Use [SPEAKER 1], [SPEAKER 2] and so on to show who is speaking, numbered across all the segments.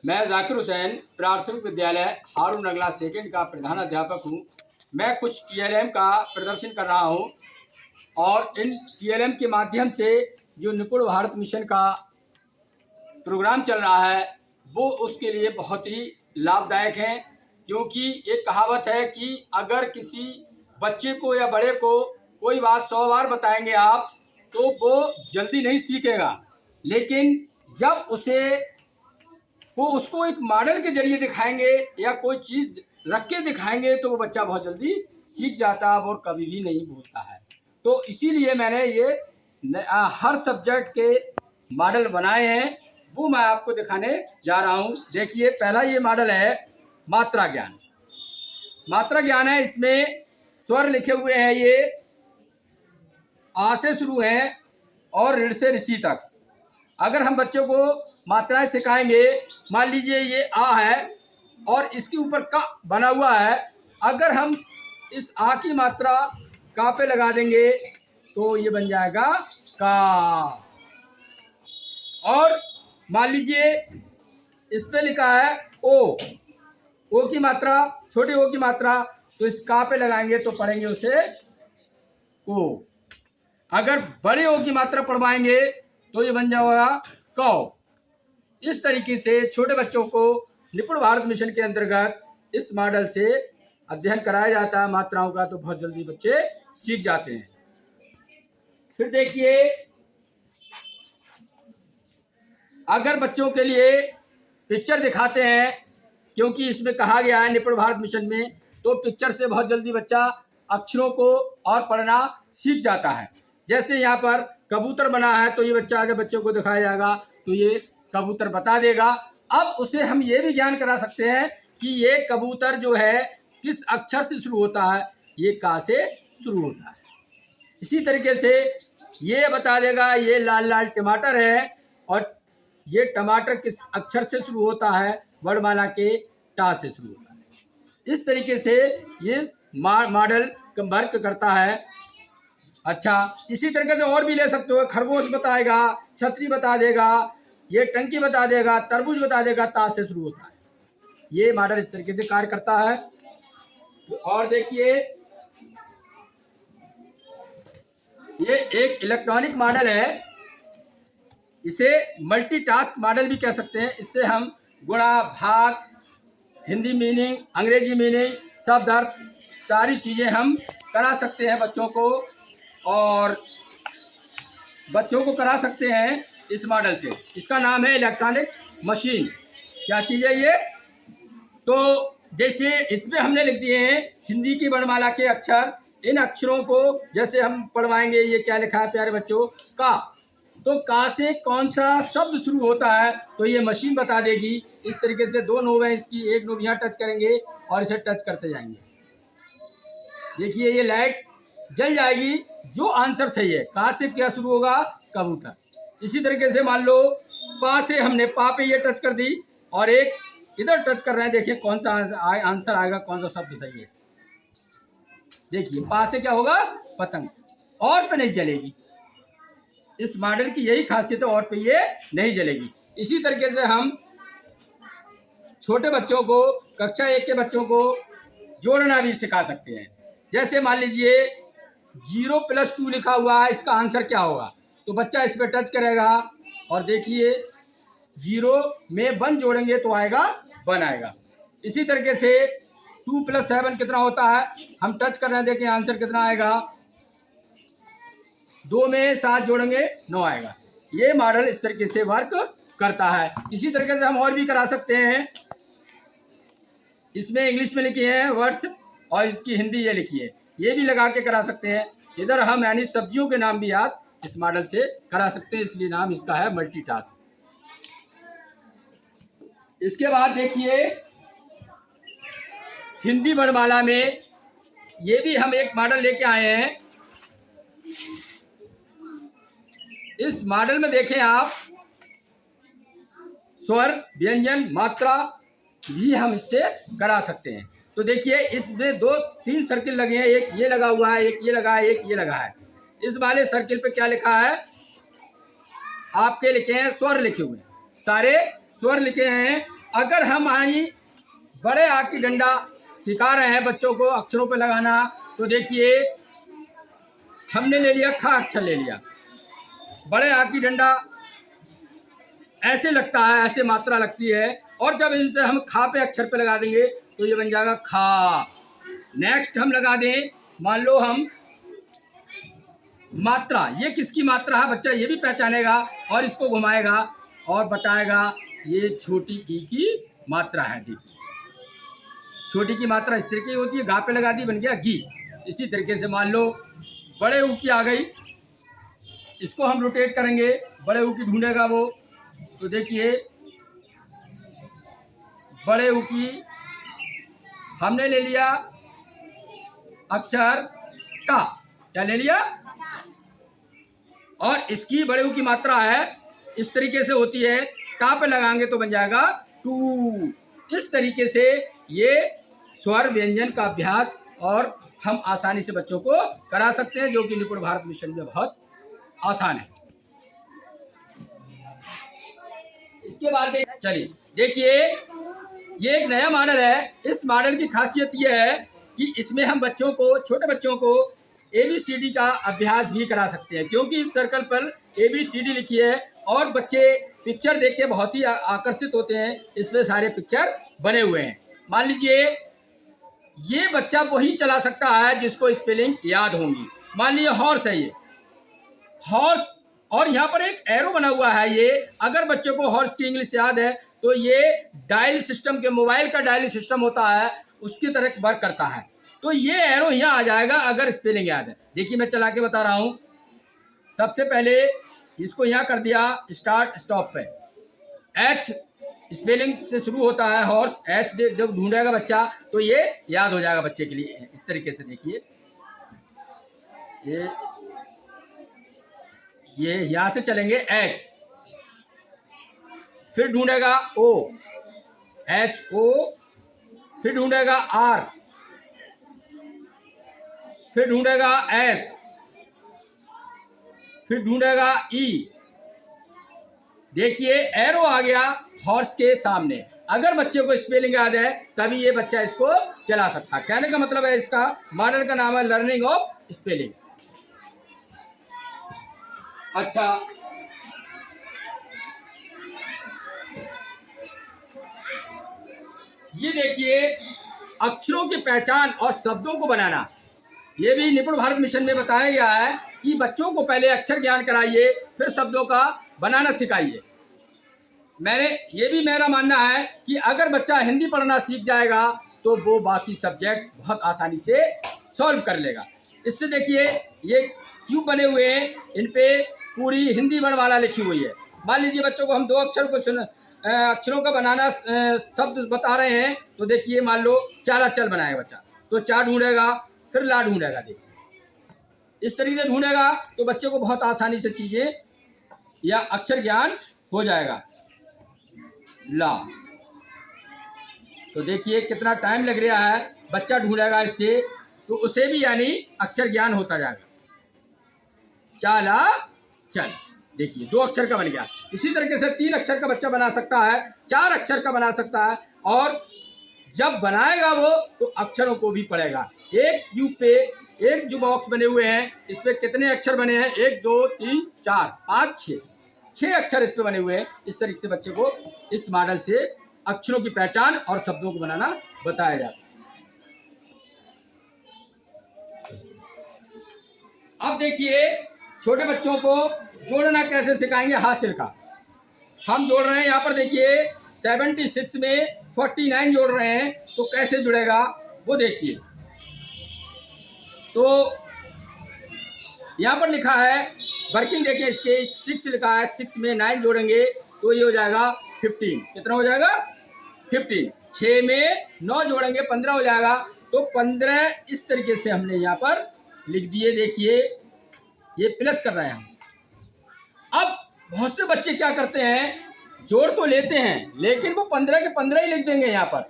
[SPEAKER 1] मैं जाकिर हुसैन प्राथमिक विद्यालय हारून नगला सेकंड का प्रधान अध्यापक हूँ। मैं कुछ टीएलएम का प्रदर्शन कर रहा हूँ और इन टीएलएम के माध्यम से जो निपुण भारत मिशन का प्रोग्राम चल रहा है वो उसके लिए बहुत ही लाभदायक है, क्योंकि एक कहावत है कि अगर किसी बच्चे को या बड़े को कोई बात 100 बार बताएंगे आप तो वो जल्दी नहीं सीखेगा, लेकिन जब वो उसको एक मॉडल के जरिए दिखाएंगे या कोई चीज़ रख के दिखाएंगे तो वो बच्चा बहुत जल्दी सीख जाता है और कभी भी नहीं भूलता है। तो इसीलिए मैंने ये हर सब्जेक्ट के मॉडल बनाए हैं, वो मैं आपको दिखाने जा रहा हूँ। देखिए, पहला ये मॉडल है मात्रा ज्ञान। मात्रा ज्ञान है, इसमें स्वर लिखे हुए हैं, ये आ से शुरू हैं और ऋण से ऋषि तक। अगर हम बच्चों को मात्राएं सिखाएंगे, मान लीजिए ये आ है और इसके ऊपर का बना हुआ है, अगर हम इस आ की मात्रा का पे लगा देंगे तो ये बन जाएगा का। और मान लीजिए इस पे लिखा है ओ की मात्रा, छोटे ओ की मात्रा, तो इस का पे लगाएंगे तो पढ़ेंगे उसे को। अगर बड़े ओ की मात्रा पढ़वाएंगे तो ये बन जाएगा कौ। इस तरीके से छोटे बच्चों को निपुण भारत मिशन के अंतर्गत इस मॉडल से अध्ययन कराया जाता है मात्राओं का, तो बहुत जल्दी बच्चे सीख जाते हैं। फिर देखिए, अगर बच्चों के लिए पिक्चर दिखाते हैं, क्योंकि इसमें कहा गया है निपुण भारत मिशन में, तो पिक्चर से बहुत जल्दी बच्चा अक्षरों को और पढ़ना सीख जाता है। जैसे यहाँ पर कबूतर बना है तो ये बच्चा अगर बच्चों को दिखाया जाएगा तो ये कबूतर बता देगा। अब उसे हम ये भी ज्ञान करा सकते हैं कि ये कबूतर जो है किस अक्षर से शुरू होता है, ये का से शुरू होता है। इसी तरीके से ये बता देगा ये लाल लाल टमाटर है और ये टमाटर किस अक्षर से शुरू होता है, वर्णमाला के टा से शुरू होता है। इस तरीके से ये मॉडल वर्क करता है। अच्छा, इसी तरीके से और भी ले सकते हो, खरगोश बताएगा, छतरी बता देगा, ये टंकी बता देगा, तरबूज बता देगा, ता से शुरू होता है। ये मॉडल इस तरीके से कार्य करता है। और देखिए, ये एक इलेक्ट्रॉनिक मॉडल है, इसे मल्टीटास्क मॉडल भी कह सकते हैं। इससे हम गुणा भाग, हिंदी मीनिंग, अंग्रेजी मीनिंग, शब्द अर्थ, सारी चीज़ें हम करा सकते हैं बच्चों को, और बच्चों को करा सकते हैं इस मॉडल से। इसका नाम है इलेक्ट्रॉनिक मशीन। क्या चीज़ है ये? तो जैसे इसमें हमने लिख दिए हैं हिंदी की वर्णमाला के अक्षर, इन अक्षरों को जैसे हम पढ़वाएंगे, ये क्या लिखा है प्यारे बच्चों, का। तो का से कौन सा शब्द शुरू होता है तो ये मशीन बता देगी। इस तरीके से दो नोब है इसकी, एक नोब यहाँ टच करेंगे और इसे टच करते जाएंगे। देखिए, ये लाइट जल जाएगी, जो आंसर सही है। का से क्या शुरू होगा, कबूतर। इसी तरीके से मान लो पा से हमने पा पे ये टच कर दी और एक इधर टच कर रहे हैं, देखिए कौन सा आंसर आएगा, कौन सा शब्द सही है। देखिए, पा से क्या होगा, पतंग। और पे नहीं जलेगी। इस मॉडल की यही खासियत है, और पे ये नहीं जलेगी। इसी तरीके से हम छोटे बच्चों को, कक्षा 1 के बच्चों को जोड़ना भी सिखा सकते हैं। जैसे मान लीजिए 0 + 2 लिखा हुआ है, इसका आंसर क्या होगा, तो बच्चा इस पर टच करेगा और देखिए 0 में 1 जोड़ेंगे तो आएगा 1 आएगा। इसी तरीके से 2 + 7 कितना होता है, हम टच कर रहे हैं, देखिए आंसर कितना आएगा, 2 में 7 जोड़ेंगे 9 आएगा। ये मॉडल इस तरीके से वर्क करता है। इसी तरीके से हम और भी करा सकते हैं। इसमें इंग्लिश में लिखी है वर्ड्स और इसकी हिंदी ये लिखी है, ये भी लगा के करा सकते हैं। इधर हम यानी सब्जियों के नाम भी याद इस मॉडल से करा सकते हैं, इसलिए नाम इसका है मल्टीटास्क। इसके बाद देखिए, हिंदी वर्णमाला में ये भी हम एक मॉडल लेके आए हैं। इस मॉडल में देखें आप, स्वर, व्यंजन, मात्रा भी हम इससे करा सकते हैं। तो देखिए, इसमें 2-3 सर्किल लगे हैं, एक ये लगा हुआ है, एक ये लगा है, एक ये लगा है। इस वाले सर्किल पे क्या लिखा है, आपके लिखे हैं स्वर लिखे हुए हैं, सारे स्वर लिखे हैं। अगर हम हमारी बड़े आ की डंडा सिखा रहे हैं बच्चों को अक्षरों पर लगाना, तो देखिए हमने ले लिया खा अक्षर ले लिया, बड़े आ की डंडा ऐसे लगता है, ऐसे मात्रा लगती है, और जब इनसे हम खा पे अक्षर पे लगा देंगे तो ये बन जाएगा खा। नेक्स्ट हम लगा दें, मान लो हम मात्रा, ये किसकी मात्रा है बच्चा ये भी पहचानेगा और इसको घुमाएगा और बताएगा ये छोटी ई की मात्रा है। देखिए छोटी की मात्रा इस तरीके की होती है, गा पे लगा दी बन गया गी। इसी तरीके से मान लो बड़े ऊ की आ गई, इसको हम रोटेट करेंगे, बड़े ऊ की ढूंढेगा वो, तो देखिए बड़े ऊ की हमने ले लिया अक्षर का, क्या ले लिया, और इसकी बड़े ऊ की मात्रा है इस तरीके से होती है, का पे लगाएंगे तो बन जाएगा टू। इस तरीके से ये स्वर व्यंजन का अभ्यास और हम आसानी से बच्चों को करा सकते हैं, जो कि निपुण भारत मिशन में बहुत आसान है। इसके बाद चलिए देखिए ये एक नया मॉडल है। इस मॉडल की खासियत ये है कि इसमें हम बच्चों को, छोटे बच्चों को ABCD का अभ्यास भी करा सकते हैं, क्योंकि इस सर्कल पर ABCD लिखी है और बच्चे पिक्चर देख के बहुत ही आकर्षित होते हैं। इसमें सारे पिक्चर बने हुए हैं। मान लीजिए ये बच्चा वही चला सकता है जिसको स्पेलिंग याद होंगी। मान लीजिए हॉर्स है, ये हॉर्स, और यहाँ पर एक एरो बना हुआ है। ये अगर बच्चों को हॉर्स की इंग्लिश याद है तो ये डायल सिस्टम के, मोबाइल का डायल सिस्टम होता है उसकी तरह वर्क करता है, तो ये एरो यहाँ आ जाएगा अगर स्पेलिंग याद है। देखिए मैं चला के बता रहा हूँ। सबसे पहले इसको यहाँ कर दिया स्टार्ट स्टॉप पे, एच स्पेलिंग से शुरू होता है हॉर्स, एच जब ढूंढेगा बच्चा तो ये याद हो जाएगा बच्चे के लिए। इस तरीके से देखिए ये यहाँ से चलेंगे एच, फिर ढूंढेगा ओ, एच ओ, फिर ढूंढेगा आर, फिर ढूंढेगा एस, फिर ढूंढेगा ई। देखिए एरो आ गया हॉर्स के सामने। अगर बच्चे को स्पेलिंग याद है तभी ये बच्चा इसको चला सकता है। कहने का मतलब है इसका मॉडल का नाम है लर्निंग ऑफ स्पेलिंग। अच्छा ये देखिए अक्षरों की पहचान और शब्दों को बनाना, ये भी निपुण भारत मिशन में बताया गया है कि बच्चों को पहले अक्षर ज्ञान कराइए, फिर शब्दों का बनाना सिखाइए। मेरा मानना है कि अगर बच्चा हिंदी पढ़ना सीख जाएगा तो वो बाकी सब्जेक्ट बहुत आसानी से सॉल्व कर लेगा। इससे देखिए ये क्यूब बने हुए हैं, इन पे पूरी हिंदी वर्णमाला लिखी हुई है। मान लीजिए बच्चों को हम दो अक्षरों का बनाना शब्द बता रहे हैं, तो देखिए मान लो चाला चल बनाएगा बच्चा, तो चा ढूंढेगा, फिर ला ढूंढेगा। देखिए इस तरीके से ढूंढेगा तो बच्चे को बहुत आसानी से चीजें या अक्षर ज्ञान हो जाएगा। ला, तो देखिए कितना टाइम लग रहा है, बच्चा ढूंढेगा इससे तो उसे भी यानी अक्षर ज्ञान होता जाएगा। चाला चल, देखिए दो अक्षर का बन गया। इसी तरीके से 3 अक्षर का बच्चा बना सकता है, 4 अक्षर का बना सकता है, और जब बनाएगा वो तो अक्षरों को भी पढ़ेगा। एक क्यूब पे एक जो बॉक्स बने हुए हैं इस पे कितने अक्षर बने हैं, 1 2 3 4 5 6 अक्षर इस पे बने हुए हैं। इस तरीके से बच्चे को इस मॉडल से अक्षरों की पहचान और शब्दों को बनाना बताया जाता है। अब देखिए छोटे बच्चों को जोड़ना कैसे सिखाएंगे, हासिल का हम जोड़ रहे हैं। यहाँ पर देखिए 76 में 49 जोड़ रहे हैं, तो कैसे जुड़ेगा वो देखिए। तो यहाँ पर लिखा है वर्किंग, देखिए इसके 6 लिखा है, 6 में 9 जोड़ेंगे तो ये हो जाएगा 15। कितना हो जाएगा 15। 6 में 9 जोड़ेंगे 15 हो जाएगा, तो 15 इस तरीके से हमने यहाँ पर लिख दिए। देखिए ये प्लस कर रहे हैं हम। अब बहुत से बच्चे क्या करते हैं, जोड़ तो लेते हैं लेकिन वो 15 के 15 ही लिख देंगे यहाँ पर,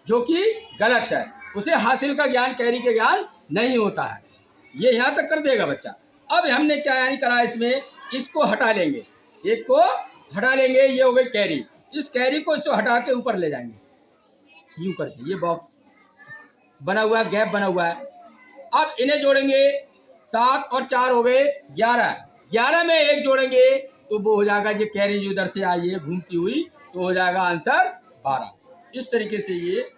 [SPEAKER 1] जो कि गलत है। उसे हासिल का ज्ञान, कैरी का ज्ञान नहीं होता है, ये यहाँ तक कर देगा बच्चा। अब हमने क्या यानी करा, इसमें इसको हटा लेंगे, एक को हटा लेंगे, ये हो गई कैरी। इस कैरी को इससे हटा के ऊपर ले जाएंगे यूं करके, ये बॉक्स बना हुआ है, गैप बना हुआ है। अब इन्हें जोड़ेंगे, 7 और 4 हो गए 11, 11 में 1 जोड़ेंगे तो वो हो जाएगा, ये कैरी जो इधर से आई है घूमती हुई, तो हो जाएगा आंसर 12। इस तरीके से ये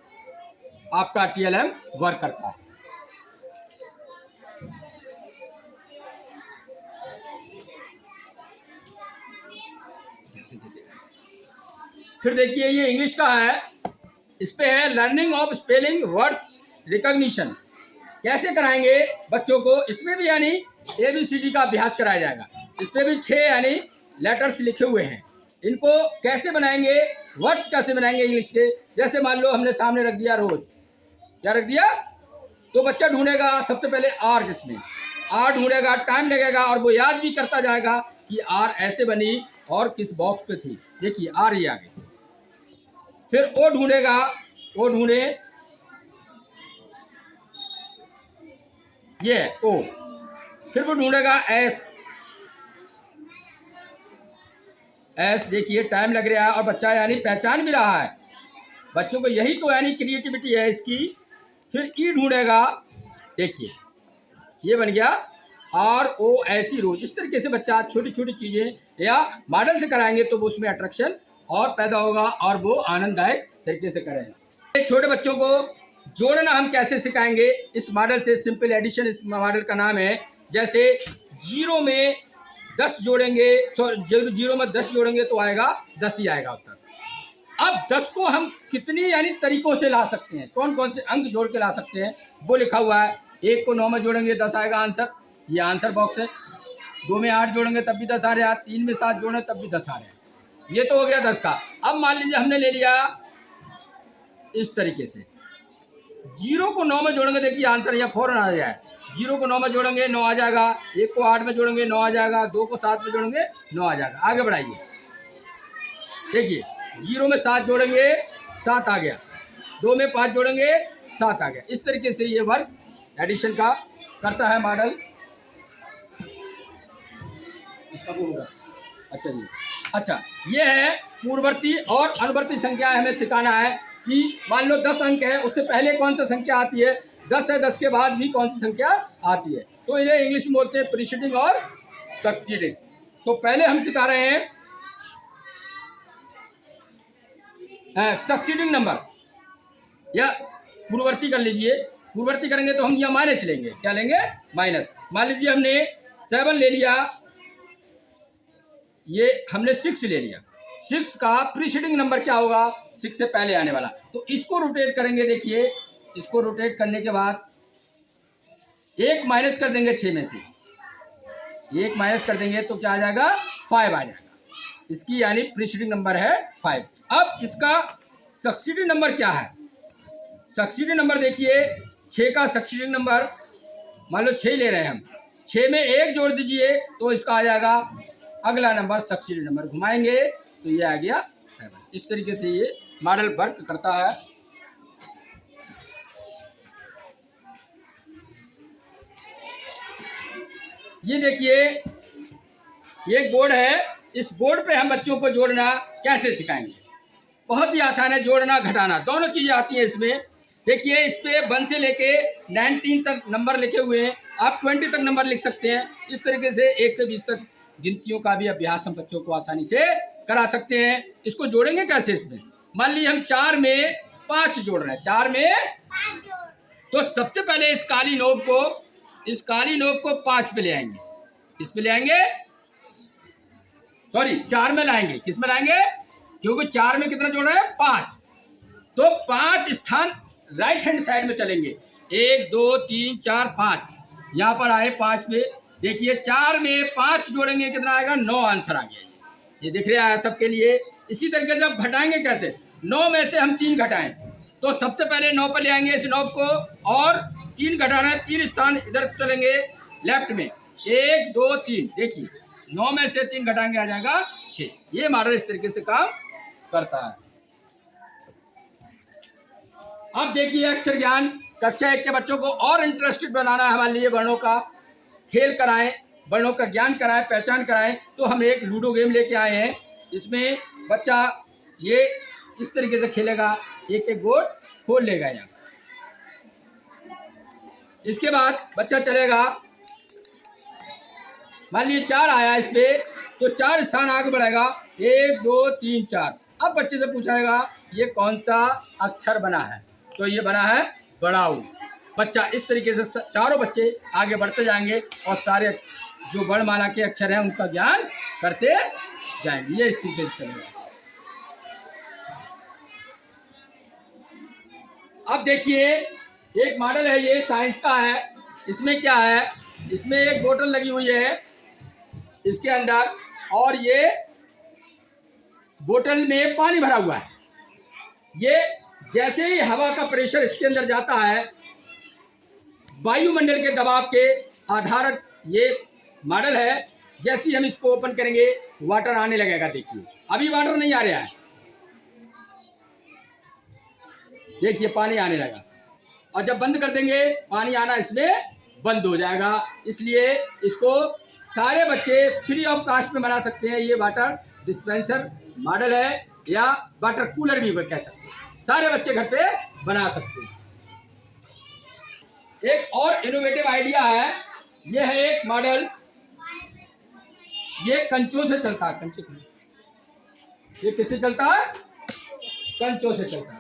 [SPEAKER 1] आपका TLM वर्क करता है। फिर देखिए ये इंग्लिश का है, इस पे है learning of spelling word recognition. कैसे कराएंगे बच्चों को, इसमें भी यानी ABCD का अभ्यास कराया जाएगा। इस पे भी 6 यानी लेटर्स लिखे हुए हैं, इनको कैसे बनाएंगे, वर्ड्स कैसे बनाएंगे इंग्लिश के। जैसे मान लो हमने सामने रख दिया रोज, क्या रख दिया, तो बच्चा ढूंढेगा सबसे पहले R, जिसमें R ढूंढेगा, टाइम लगेगा और वो याद भी करता जाएगा कि R ऐसे बनी और किस बॉक्स पे थी। देखिए R ये आ गई। फिर O ढूंढेगा, O ढूंढे, ये O। फिर वो ढूंढेगा S, देखिए टाइम लग रहा है और बच्चा यानी पहचान भी रहा है। बच्चों को यही तो यानी क्रिएटिविटी है इसकी। फिर E ढूंढेगा, देखिए ये बन गया ROS, रोज। इस तरीके से बच्चा छोटी छोटी चीजें या मॉडल से कराएंगे तो वो उसमें अट्रैक्शन और पैदा होगा और वो आनंददायक तरीके से करेंगे। छोटे बच्चों को जोड़ना हम कैसे सिखाएंगे इस मॉडल से, सिंपल एडिशन इस मॉडल का नाम है। जैसे 0 में 10 जोड़ेंगे, सॉरी 0 में 10 जोड़ेंगे तो आएगा 10 ही आएगा उत्तर। अब 10 को हम कितनी यानी तरीकों से ला सकते हैं, कौन कौन से अंक जोड़ के ला सकते हैं वो लिखा हुआ है। 1 को 9 में जोड़ेंगे 10 आएगा आंसर, ये आंसर बॉक्स है। 2 में 8 जोड़ेंगे तब भी 10 आ रहा है, 3 में 7 जोड़ेंगे तब भी 10 आ रहा है। ये तो हो गया 10 का। अब मान लीजिए हमने ले लिया इस तरीके से, 0 को 9 में जोड़ेंगे, देखिए आंसर यहाँ फौरन आ जाए। 0 को 9 में जोड़ेंगे 9 आ जाएगा, 1 को 8 में जोड़ेंगे 9 आ जाएगा, 2 को 7 में जोड़ेंगे 9 आ जाएगा। आगे बढ़ाइए, देखिए 0 में 7 जोड़ेंगे 7 आ गया, 2 में 5 जोड़ेंगे 7 आ गया। इस तरीके से ये वर्क एडिशन का करता है मॉडल। अच्छा जी, अच्छा ये है पूर्ववर्ती और अनुवर्ती संख्याएं हमें सिखाना है कि मान लो 10 अंक है, उससे पहले कौन सी संख्या आती है, 10 है, 10 के बाद भी कौन सी संख्या आती है, तो इन्हें इंग्लिश में बोलते हैं प्रीसीडिंग और सक्सीडिंग। तो पहले हम सिखा रहे हैं सक्सीडिंग नंबर या पूर्ववर्ती कर लीजिए। पूर्ववर्ती करेंगे तो हम यहाँ माइनस लेंगे, क्या लेंगे, माइनस। मान लीजिए हमने 7 ले लिया, ये हमने 6 ले लिया, 6 का प्रीसीडिंग नंबर क्या होगा, 6 से पहले आने वाला, तो इसको रोटेट करेंगे। देखिए इसको रोटेट करने के बाद 1 माइनस कर देंगे 6 में से, 1 माइनस कर देंगे तो क्या आ जाएगा, 5 आ जाएगा। इसकी यानी प्रीसीडिंग नंबर है 5। अब इसका सक्सीडिंग नंबर क्या है, सक्सीडिंग नंबर देखिए 6 का सक्सीडिंग नंबर, मान लो 6 ले रहे हैं हम, 6 में 1 जोड़ दीजिए तो इसका आ जाएगा अगला नंबर सक्सीडिंग नंबर, घुमाएंगे तो ये आ गया 7। इस तरीके से ये मॉडल वर्क करता है। ये देखिए ये एक बोर्ड है, इस बोर्ड पे हम बच्चों को जोड़ना कैसे सिखाएंगे। बहुत ही आसान है, जोड़ना घटाना दोनों चीजें आती हैं इसमें। देखिए इस पे 1 से लेके 19 तक नंबर लिखे हुए हैं, आप 20 तक नंबर लिख सकते हैं। इस तरीके से 1 से 20 तक गिनतियों का भी अभ्यास हम बच्चों को आसानी से करा सकते हैं। इसको जोड़ेंगे कैसे, इसमें मान लीजिए हम 4 में 5 जोड़ रहे हैं, 4 में, तो सबसे पहले इस काली नोब को 5 पे ले आएंगे, किस पे ले आएंगे, सॉरी 4 में लाएंगे, किस में लाएंगे, क्योंकि 4 में कितना जोड़ रहे हैं, 5, तो 5 स्थान राइट हैंड साइड में चलेंगे, 1 2 3 4 5, यहाँ पर आए 5 पे। देखिए 4 में 5 जोड़ेंगे कितना आएगा, 9 आंसर आ गया। ये दिख रहा है सबके लिए। इसी तरीके से अब घटाएंगे कैसे, 9 में से हम 3 घटाएं तो सबसे पहले 9 पर ले आएंगे इस 9 को, और 3 घटाना है, 3 स्थान इधर चलेंगे लेफ्ट में, 1 2 3, देखिए 9 में से 3 घटाएंगे आ जाएगा 6। ये मॉडल इस तरीके से काम करता है। अब देखिए अक्षर ज्ञान कक्षा 1 के बच्चों को और इंटरेस्टेड बनाना है हमारे लिए, वर्णों का खेल कराएं, वर्णों का ज्ञान कराएं, पहचान कराएं, तो हम एक लूडो गेम लेके आए हैं। इसमें बच्चा ये इस तरीके से खेलेगा, एक एक गोट खोल लेगा यहाँ। इसके बाद बच्चा चलेगा, मान लीजिए 4 आया इस पे, तो 4 स्थान आगे बढ़ेगा, 1 2 3 4। अब बच्चे से पूछाएगा ये कौन सा अक्षर बना है, तो ये बना है बड़ाऊ। बच्चा इस तरीके से चारों बच्चे आगे बढ़ते जाएंगे और सारे जो वर्णमाला के अक्षर हैं उनका ज्ञान करते जाएंगे। ये इस तरीके से चलेगा। अब देखिए एक मॉडल है, ये साइंस का है। इसमें क्या है, इसमें एक बोतल लगी हुई है इसके अंदर, और ये बोतल में पानी भरा हुआ है। ये जैसे ही हवा का प्रेशर इसके अंदर जाता है, वायुमंडल के दबाव के आधार ये मॉडल है। जैसे ही हम इसको ओपन करेंगे वाटर आने लगेगा। देखिए अभी वाटर नहीं आ रहा है, देखिए पानी आने लगा, और जब बंद कर देंगे पानी आना इसमें बंद हो जाएगा। इसलिए इसको सारे बच्चे फ्री ऑफ कास्ट में बना सकते हैं। ये वाटर डिस्पेंसर मॉडल है, या वाटर कूलर भी कह सकते हैं। सारे बच्चे घर पे बना सकते हैं। एक और इनोवेटिव आइडिया है, ये है एक मॉडल, ये कंचों से चलता है। कंचे, ये किससे चलता है? कंचों से चलता है।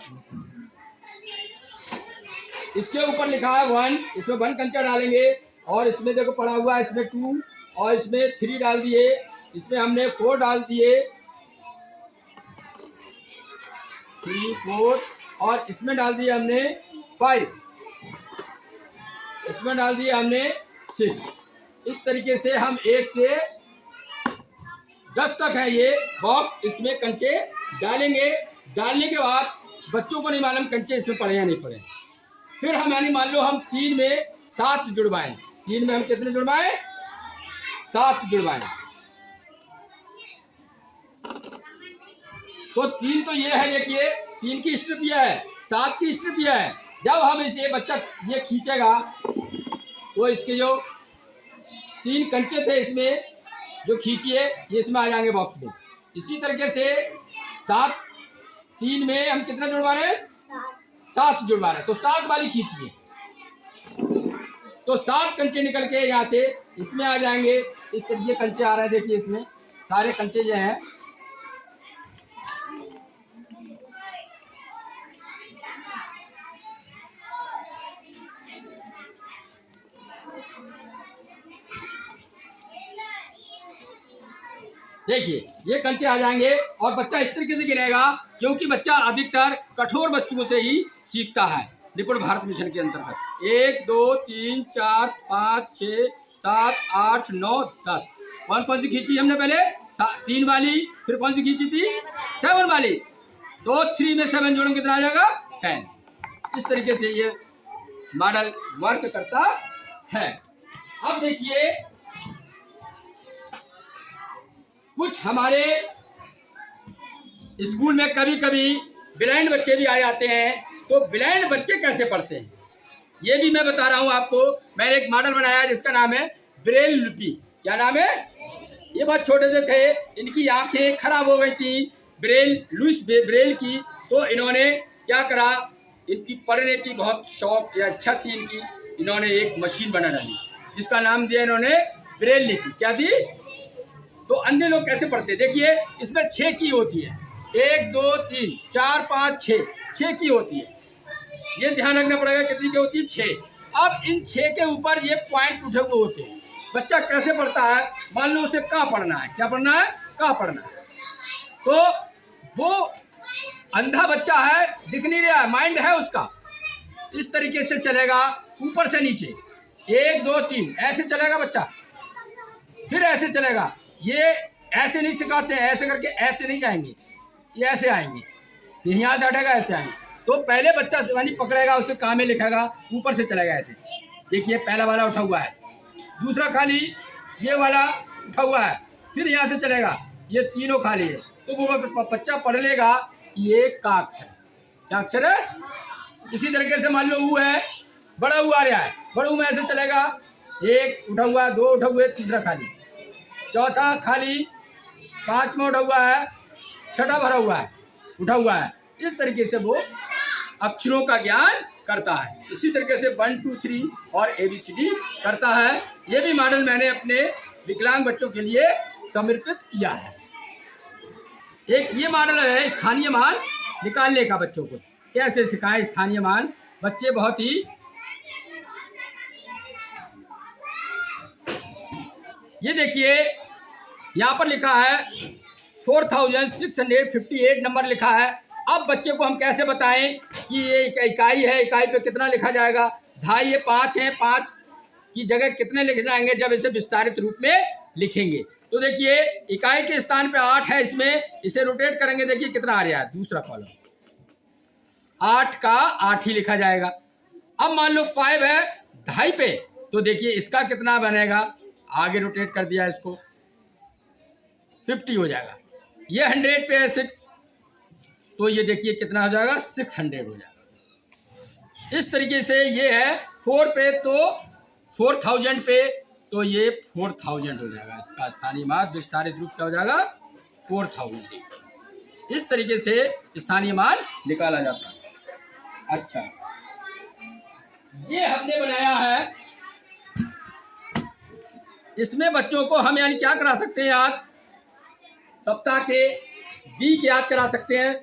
[SPEAKER 1] इसके ऊपर लिखा है 1, इसमें 1 कंचा डालेंगे, और इसमें देखो पड़ा हुआ है इसमें 2, और इसमें 3 डाल दिए, इसमें हमने 4 डाल दिए, 3 4, और इसमें डाल दिए हमने 5, इसमें डाल दिए हमने 6। इस तरीके से हम 1 से 10 तक है ये बॉक्स, इसमें कंचे डालेंगे। डालने के बाद बच्चों को नहीं मालूम कंचे इसमें पड़े या नहीं पड़े। फिर हम यानी मान लो हम 3 में 7 जुड़वाएं, 3 में हम कितने जुड़वाएं? 7 जुड़वाएं। तो 3 तो ये है, देखिए 3 की स्ट्रिप ये है, 7 की स्ट्रिप ये है। जब हम इसे बच्चा ये खींचेगा तो इसके जो 3 कंचे थे इसमें जो खींचिए, ये इसमें आ जाएंगे बॉक्स में। इसी तरीके से 7, 3 में हम कितना जुड़वा रहे हैं? 7 जुड़वा रहे हैं। तो 7 वाली खींचिए, तो 7 कंचे निकल के यहाँ से इसमें आ जाएंगे। इस तरीके कंचे आ रहे हैं, देखिए इसमें सारे कंचे जो हैं। देखिए ये कंचे आ जाएंगे, और बच्चा इस तरीके से गिनेगा, क्योंकि बच्चा अधिकतर कठोर वस्तुओं से ही सीखता है। निपुण भारत मिशन के अंतर्गत 1 2 3 4 5 6 7 8 9 10। कौन सी खींची हमने पहले? 3 वाली। फिर कौन सी खींची थी? 7 वाली। तो 3 में 7 जोड़ों कितना आ जाएगा? 10। इस तरीके से ये मॉडल वर्क करता है। अब देखिए कुछ हमारे स्कूल में कभी कभी ब्लाइंड बच्चे भी आ जाते हैं। तो ब्लाइंड बच्चे कैसे पढ़ते हैं ये भी मैं बता रहा हूं आपको। मैंने एक मॉडल बनाया जिसका नाम है ब्रेल लिपि। क्या नाम है? ये बहुत छोटे से थे, इनकी आंखें खराब हो गई थी लुइस ब्रेल की। तो इन्होंने क्या करा, इनकी पढ़ने की बहुत शौक या इच्छा थी इनकी, इन्होंने एक मशीन बना डाली जिसका नाम दिया इन्होंने ब्रेल लिपि। क्या दी? तो अन्य लोग कैसे पढ़ते? देखिए इसमें 6 की होती है, 1 2 3 4 5 6 की होती है। ये ध्यान रखना पड़ेगा कितनी की होती है? 6। अब इन 6 के ऊपर ये पॉइंट उठे हुए होते हैं। बच्चा कैसे पढ़ता है? मान लो उसे का पढ़ना है, क्या पढ़ना है? का पढ़ना है। तो वो अंधा बच्चा है, दिख नहीं रहा है, माइंड है उसका। इस तरीके से चलेगा ऊपर से नीचे, 1 2 3 ऐसे चलेगा बच्चा, फिर ऐसे चलेगा। ये ऐसे नहीं सिखाते हैं, ऐसे करके ऐसे नहीं जाएंगे, ये ऐसे आएंगे, फिर यहाँ से हटेगा ऐसे आएंगे। तो पहले बच्चा यानी पकड़ेगा, उसे काम में लिखेगा, ऊपर से चलेगा ऐसे। देखिए पहला वाला उठा हुआ है, दूसरा खाली ये वाला उठा हुआ है, फिर यहाँ से चलेगा, ये तीनों खाली है। तो वो बच्चा पढ़ लेगा ये का अक्षर, क्या अक्षर है। इसी तरीके से मान लो ऊ है, बड़ा ऊ आ रहा है, बड़ा ऊ में ऐसे चलेगा, 1 उठा हुआ है, 2 उठा हुए, तीसरा खाली, चौथा खाली, 5वां उठा हुआ है, छठा भरा हुआ है, उठा हुआ है। इस तरीके से वो अक्षरों का ज्ञान करता है। इसी तरीके से 1 2 3 और ABCD करता है। ये भी मॉडल मैंने अपने विकलांग बच्चों के लिए समर्पित किया है। एक ये मॉडल है स्थानीय मान निकालने का। बच्चों को कैसे सिखाएं स्थानीय मान। बच्चे बहुत ही ये देखिए यहाँ पर लिखा है 4658 नंबर लिखा है। अब बच्चे को हम कैसे बताएं कि ये इकाई है, इकाई पे कितना लिखा जाएगा। ढाई ये 5 है, 5 की जगह कितने लिखे जाएंगे जब इसे विस्तारित रूप में लिखेंगे। तो देखिए इकाई के स्थान पे 8 है, इसमें इसे रोटेट करेंगे, देखिए कितना आ रहा है दूसरा कॉलम। 8 का 8 ही लिखा जाएगा। अब मान लो 5 है ढाई पे, तो देखिए इसका कितना बनेगा, आगे रोटेट कर दिया इसको, 50 हो जाएगा। ये 100 पे है 6, तो ये देखिए कितना हो जाएगा, 600 हो जाएगा। इस तरीके से ये है 4 पे, तो 4000 पे, तो ये 4000 हो जाएगा। इसका स्थानीय मान विस्तारित रूप क्या हो जाएगा, 4000। इस तरीके से स्थानीय मान निकाला जाता है। अच्छा, ये हमने बनाया है। इसमें बच्चों को हम यानी क्या करा सकते हैं याद, सप्ताह के वीक याद करा सकते हैं।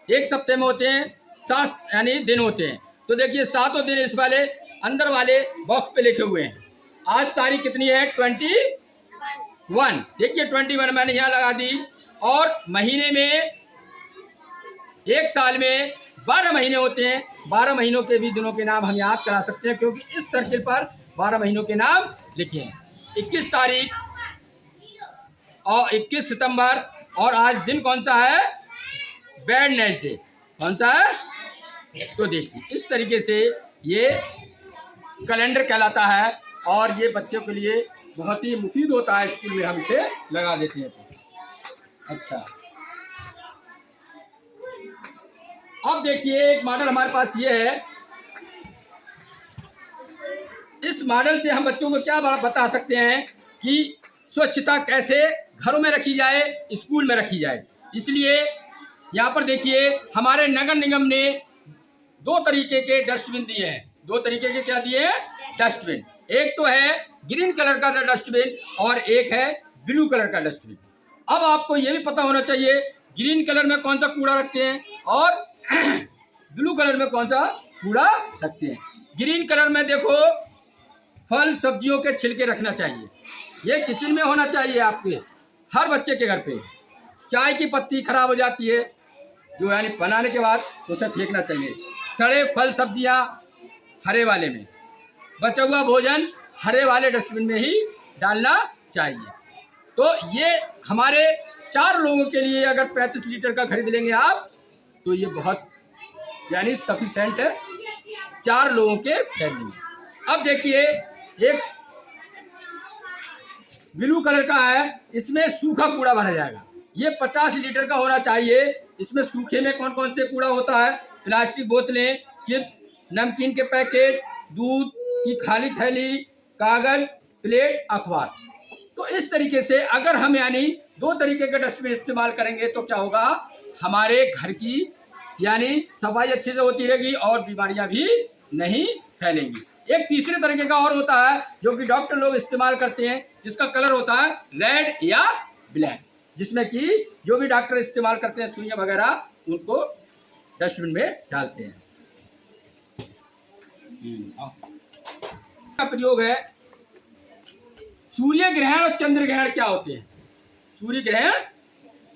[SPEAKER 1] एक सप्ताह में होते हैं 7 यानी दिन होते हैं। तो देखिए 7 दिन इस वाले अंदर वाले बॉक्स पे लिखे हुए हैं। आज तारीख कितनी है, 21। देखिए 21 मैंने यहाँ लगा दी। और महीने में, एक साल में 12 महीने होते हैं। 12 महीनों के भी दिनों के नाम हम याद करा सकते हैं, क्योंकि इस सर्किल पर 12 महीनों के नाम लिखे हैं। 21 तारीख और 21 सितंबर, और आज दिन कौन सा है, वेडनेसडे। कौन सा है, तो देखिए इस तरीके से ये कैलेंडर कहलाता है। और ये बच्चों के लिए बहुत ही मुफीद होता है, स्कूल में हम इसे लगा देते हैं। अच्छा, अब देखिए एक मॉडल हमारे पास ये है। इस मॉडल से हम बच्चों को क्या बता सकते हैं कि स्वच्छता कैसे घरों में रखी जाए, स्कूल में रखी जाए। इसलिए यहाँ पर देखिए हमारे नगर निगम ने 2 तरीके के डस्टबिन दिए हैं। 2 तरीके के क्या दिए हैं, डस्टबिन। एक तो है ग्रीन कलर का डस्टबिन और एक है ब्लू कलर का डस्टबिन। अब आपको ये भी पता होना चाहिए ग्रीन कलर में कौन सा कूड़ा रखते हैं और ब्लू कलर में कौन सा कूड़ा रखते हैं। ग्रीन कलर में देखो फल सब्जियों के छिलके रखना चाहिए। ये किचन में होना चाहिए आपके हर बच्चे के घर पे। चाय की पत्ती खराब हो जाती है, जो यानी बनाने के बाद उसे फेंकना चाहिए। सड़े फल सब्जियां हरे वाले में, बचा हुआ भोजन हरे वाले डस्टबिन में ही डालना चाहिए। तो ये हमारे 4 लोगों के लिए अगर 35 लीटर का खरीद लेंगे आप, तो ये बहुत यानी सफिशेंट है 4 लोगों के फैमिली में। अब देखिए एक ब्लू कलर का है, इसमें सूखा कूड़ा भरा जाएगा। ये 50 लीटर का होना चाहिए। इसमें सूखे में कौन कौन से कूड़ा होता है, प्लास्टिक बोतलें, चिप्स, नमकीन के पैकेट, दूध की खाली थैली, कागज, प्लेट, अखबार। तो इस तरीके से अगर हम यानी 2 तरीके के डस्टबिन इस्तेमाल करेंगे तो क्या होगा, हमारे घर की यानी सफाई अच्छे से होती रहेगी और बीमारियां भी नहीं फैलेंगी। एक तीसरे तरीके का और होता है जो कि डॉक्टर लोग इस्तेमाल करते हैं, जिसका कलर होता है रेड या ब्लैक, जिसमें कि जो भी डॉक्टर इस्तेमाल करते हैं सुइयां वगैरह, उनको डस्टबिन में डालते हैं। का प्रयोग है। सूर्य ग्रहण और चंद्र ग्रहण क्या होते हैं। सूर्य ग्रहण,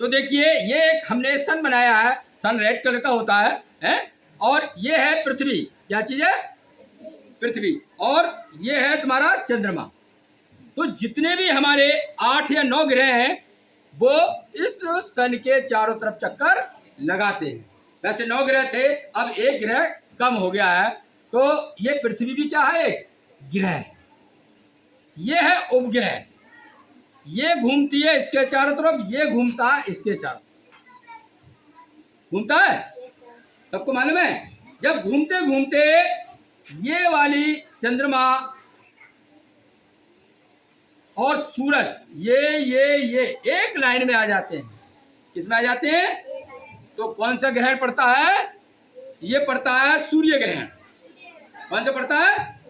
[SPEAKER 1] तो देखिए ये एक हमने सन बनाया है। सन रेड कलर का होता है और ये है पृथ्वी। क्या चीज है, पृथ्वी। और ये है तुम्हारा चंद्रमा। तो जितने भी हमारे 8 या 9 ग्रह हैं वो इस सन के चारों तरफ चक्कर लगाते हैं। वैसे 9 ग्रह थे, अब 1 ग्रह कम हो गया है। तो ये पृथ्वी भी क्या है, एक ग्रह। ये है उपग्रह, ये घूमती है इसके चारों तरफ, ये घूमता है इसके चारों, घूमता है, सबको मालूम है। जब घूमते घूमते ये वाली चंद्रमा और सूरज ये एक लाइन में आ जाते हैं। किसमें आ जाते हैं, तो कौन सा ग्रहण पड़ता है? ये पड़ता है सूर्य ग्रहण। कौन सा पड़ता है?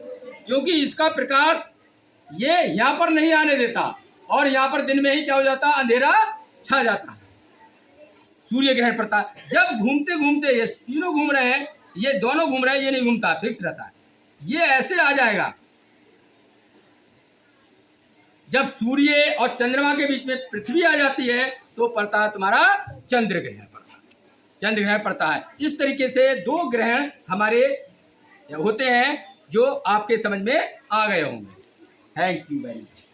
[SPEAKER 1] क्योंकि इसका प्रकाश ये यहाँ पर नहीं आने देता और यहाँ पर दिन में ही क्या हो जाता है? अंधेरा छा जाता है। सूर्य ग्रहण पड़ता है। जब घूमते घूमते ये तीनों घूम रहे हैं, ये दोनों घूम रहे हैं, ये नहीं घूमता, फिक्स रहता है। ये ऐसे आ जाएगा जब सूर्य और चंद्रमा के बीच में पृथ्वी आ जाती है, तो पड़ता है तुम्हारा चंद्र ग्रहण पड़ता है। चंद्र ग्रहण पड़ता है। इस तरीके से 2 ग्रहण हमारे होते हैं जो आपके समझ में आ गए होंगे। Thank you very much.